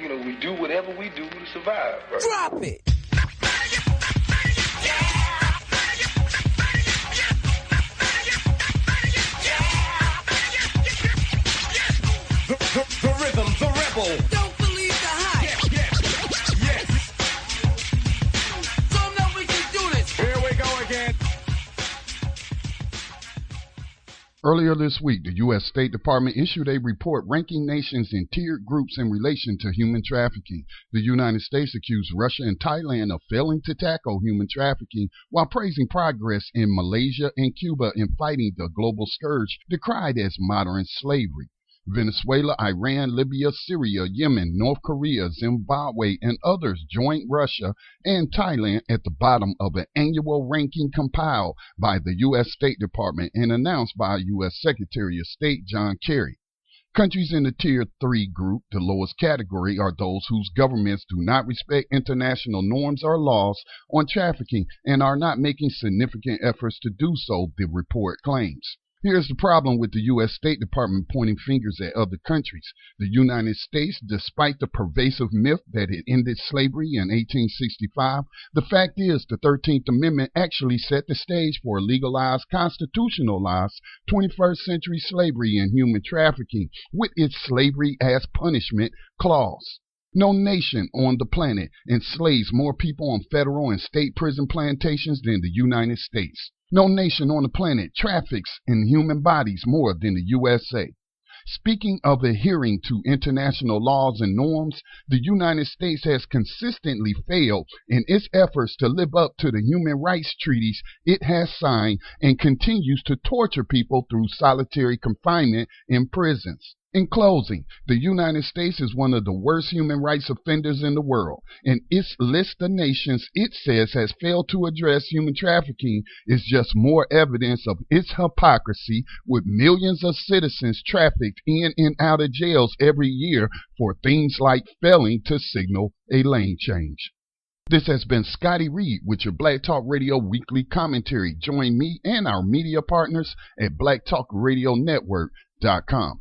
You know, we do whatever we do to survive, right? Drop it! The rhythm, the rebel. Don't believe the hype. Yes. So now we can do this. Here we go again. Earlier this week, the U.S. State Department issued a report ranking nations in tiered groups in relation to human trafficking. The United States accused Russia and Thailand of failing to tackle human trafficking, while praising progress in Malaysia and Cuba in fighting the global scourge decried as modern slavery. Venezuela, Iran, Libya, Syria, Yemen, North Korea, Zimbabwe, and others joined Russia and Thailand at the bottom of an annual ranking compiled by the U.S. State Department and announced by U.S. Secretary of State John Kerry. Countries in the Tier 3 group, the lowest category, are those whose governments do not respect international norms or laws on trafficking and are not making significant efforts to do so, the report claims. Here's the problem with the U.S. State Department pointing fingers at other countries. The United States, despite the pervasive myth that it ended slavery in 1865, the fact is the 13th Amendment actually set the stage for legalized, constitutionalized 21st century slavery and human trafficking with its slavery as punishment clause. No nation on the planet enslaves more people on federal and state prison plantations than the United States. No nation on the planet traffics in human bodies more than the USA. Speaking of adhering to international laws and norms, the United States has consistently failed in its efforts to live up to the human rights treaties it has signed and continues to torture people through solitary confinement in prisons. In closing, the United States is one of the worst human rights offenders in the world, and its list of nations it says has failed to address human trafficking is just more evidence of its hypocrisy, with millions of citizens trafficked in and out of jails every year for things like failing to signal a lane change. This has been Scotty Reed with your Black Talk Radio Weekly Commentary. Join me and our media partners at blacktalkradionetwork.com.